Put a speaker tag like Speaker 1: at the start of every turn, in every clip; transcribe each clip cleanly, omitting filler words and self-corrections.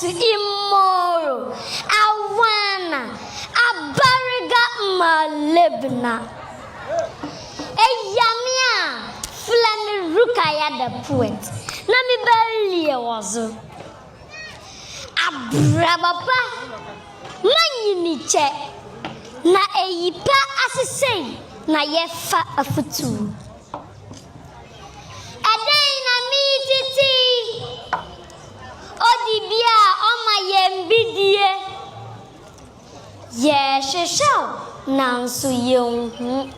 Speaker 1: to immoral, Awana, Abariga Malibna. Yamia, Flan Rukaya the Poet. Nami Belia was Abrabapa, Maniniche, Na Eyipa Assassin, Na Yefa a futu. Adena meetiti, Odibia, on my yembidie. Yes, she shall, Nansu young.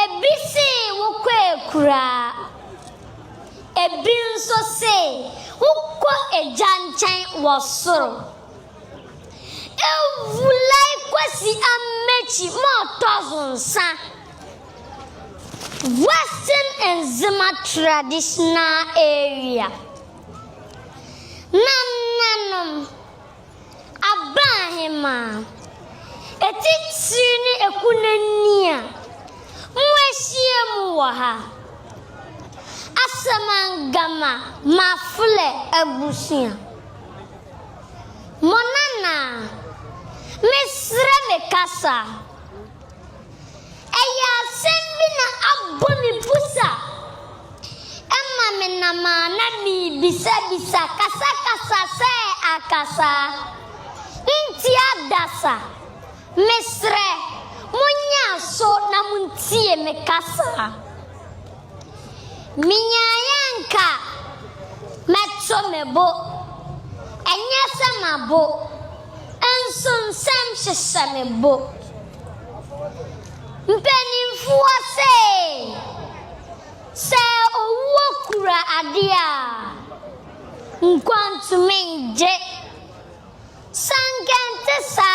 Speaker 1: Ebisi wukwe kura. Ebin so say wukwa ejanchan wasoro. Evulai kwasi amechi mo sa. Western and Zima traditional area. Nananum Abahima Etitsuni ekunania. Mweshie muwaha Asamangama mafule ebusia Monana Misre mekasa Eya sembina aboni busa Emma menama nami bisa kasa se akasa Intia dasa Misre Munya so na muntie mekasa Minyayanka Metso mebo Enyasa mabo Ensun sem shesamebo Mpenimfuwa Se owokura adia Nkwantu menje Sankente sa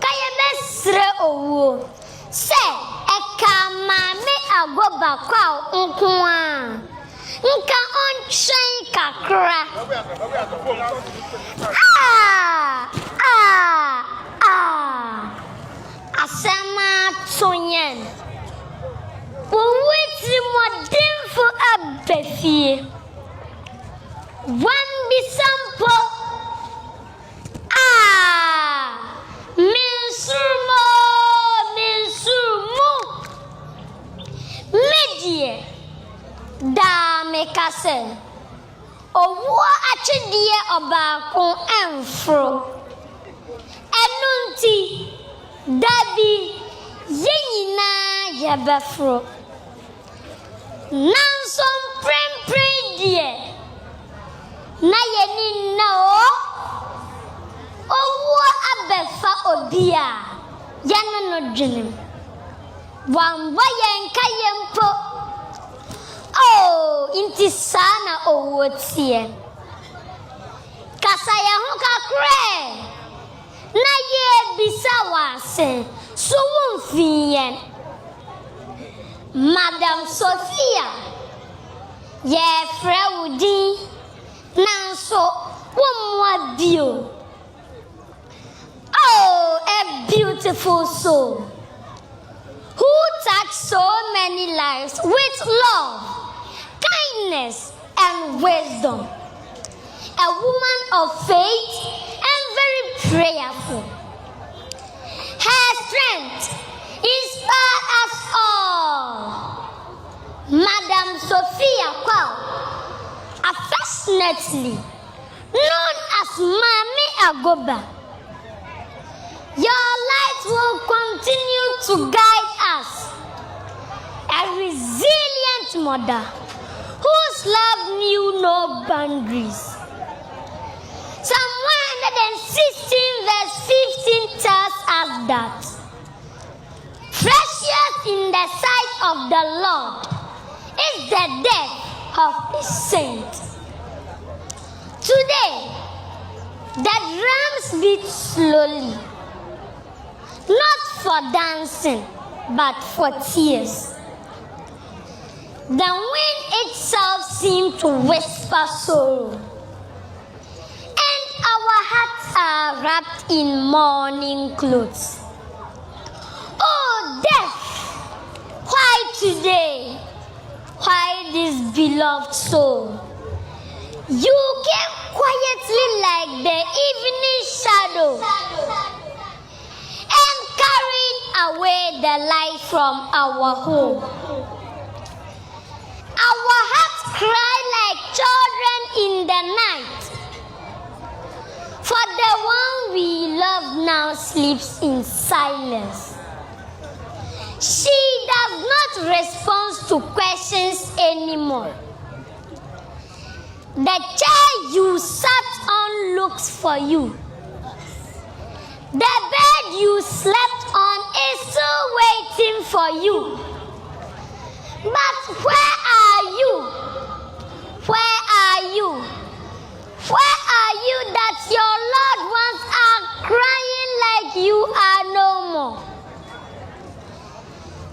Speaker 1: Kaya besre owo Se eka Mame Agoba Kwaw nkuwa Nka onchen kakra Asama tonyen Wowiti modinfo abefie Wan bisampo Medie da mekase owo achidie obakon enfro enunti dabi yenyina yebefro nansom prempredie na yeni na owo abefa obia yana no dwenem Wamba yenka yempo inti sana owotie Kasa ya hu kakre Na ye bisa wase So wumfiyen Madam Sophia Ye frewudi Nanso wumwa bio A beautiful soul Who touched so many lives with love, kindness, and wisdom. A woman of faith and very prayerful. Her strength inspired us all. Madam Sophia Kwaw, affectionately known as Mame Agoba. Your light will continue to guide us. A resilient mother whose love knew no boundaries. Psalm 116 verse 15 tells us that precious in the sight of the Lord is the death of his saints. Today, the drums beat slowly. Not for dancing, but for tears. The wind itself seemed to whisper sorrow. And our hearts are wrapped in mourning clothes. Oh, death! Why today? Why this beloved soul? You came quiet the evening shadow and carried away the light from our home. Our hearts cry like children in the night, for the one we love now sleeps in silence. She does not respond to questions anymore. The chair you sat on looks for you. The bed you slept on is still waiting for you. But where are you? Where are you? Where are you that your loved ones are crying like you are no more?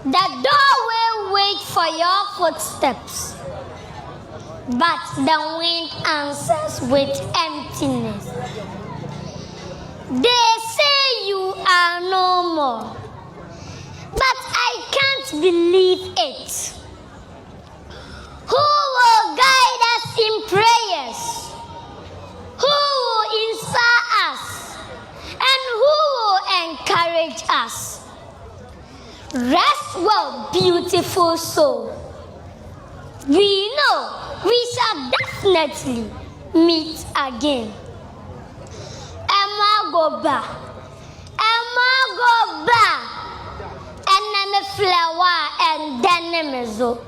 Speaker 1: The doorway waits for your footsteps, but the wind answers with emptiness. They say you are no more, but I can't believe it. Who will guide us in prayers? Who will inspire us? And who will encourage us? Rest well, beautiful soul. We know we shall definitely meet again. Mame Agoba, Mame Agoba, and then a flower and then a mezo.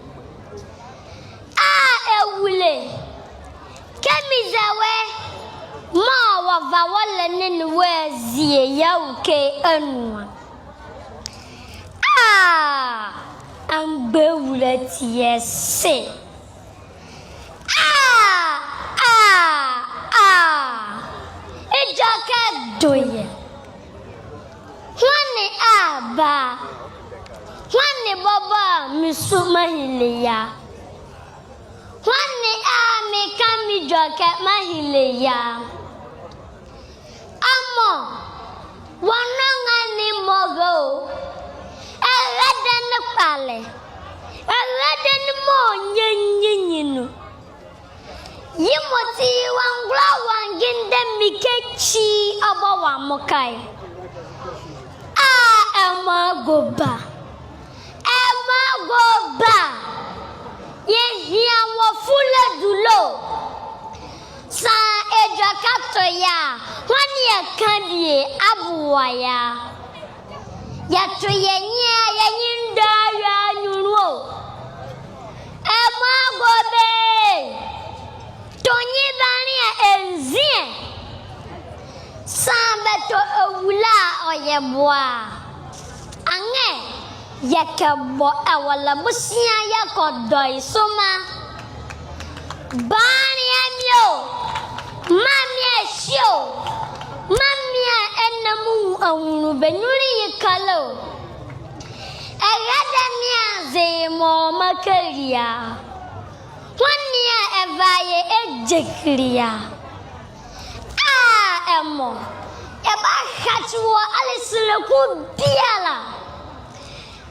Speaker 1: Ewule, kemizawe, ma wavawale ninuwezie yauke enwa. Ambewule tiyese. Ejoke doye. Wane aba. Wane baba misuma hileya. Wane me kami joke mahileya. Amo. Wananga ni mogo. Eredene pale. Eredene mo nyenyinu. Yimoti wangla wanginde mikechi abawa mokai. Mame Agoba. Mame Agoba. Yehia wafule dulo. Sa eja kapto ya. Wani ya kandye abuwa ya. Yato yenye yenyinda ya nyuruo. Mame Agoba. Tonyi bani ya enzie. Sambeto ewula oyebwa. Ange yakebo awala busia yakodoi soma. Bani emyo. Mami esho. Mami enemu awunu benyuri yikalo. Egadania zemo makaria. Wania evaye ejekria. Emo. Eba kachwa alisleku biala.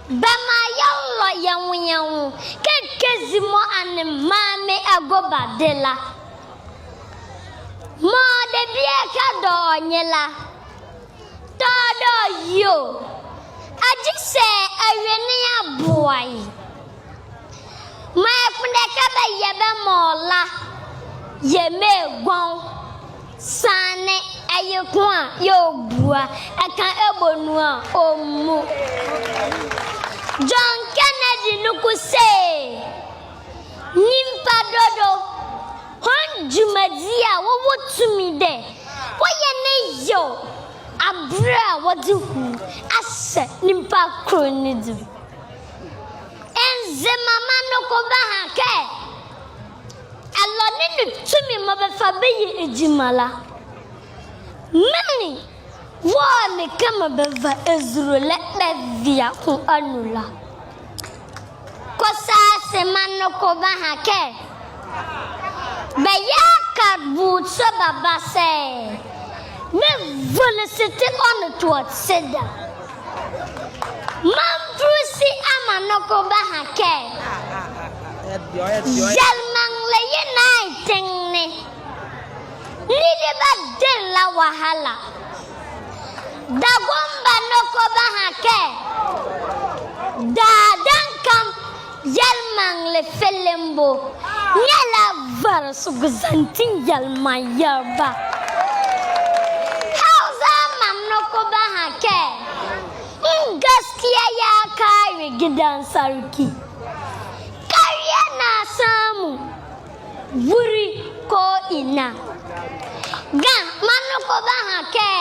Speaker 1: Bama yallo yawu. Kekezimo ane Mame Agoba dela. Mo de bieka do onyela. Todo yo. Ajise awene abuai. Ma kundeka ba yebe mola. Yeme gwon. Sane ayekwa yo bua aka ebonua omu. John Kennedy nuku say nimpa dodo honjumadia wo wotumi de woye ne yo abra wodi hu ase nimpa kronidu enze mama noko ba ha ke alone ne tumi mabefa beye ejimala mani One kama beva ezuro let via ku anula. Kosa se manoko ba hake. Beya kadbu so baba se. Me velocity on towards seda. Man brusi amanoko ba hake. Jalmang le ye nighting ne. Nide ba den la wahala dagomba noko bahake da dankam yalman le felembo nyala var sugzantin yalman yarba hausa mam noko bahake gaskiya ya kare gidan sarki kariya na samu wuri ko ina ga manoko bahake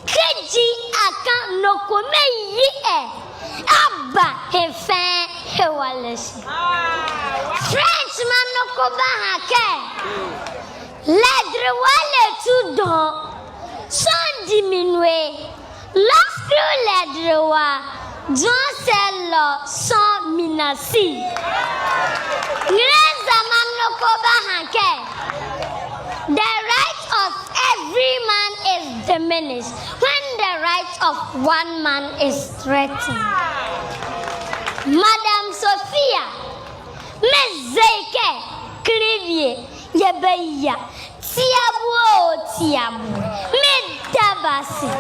Speaker 1: keji aka noko meyi abba hefe hewaleshi French manoko bahake ledre wale tout don sans diminuer lorsque ledre wa don celle sans minasi Ngreza manoko bahake the right of every man is diminished when the right of one man is threatened. Madam Sophia, Mezeke, Clivier, Yebeya, Tiabu, Medabasi.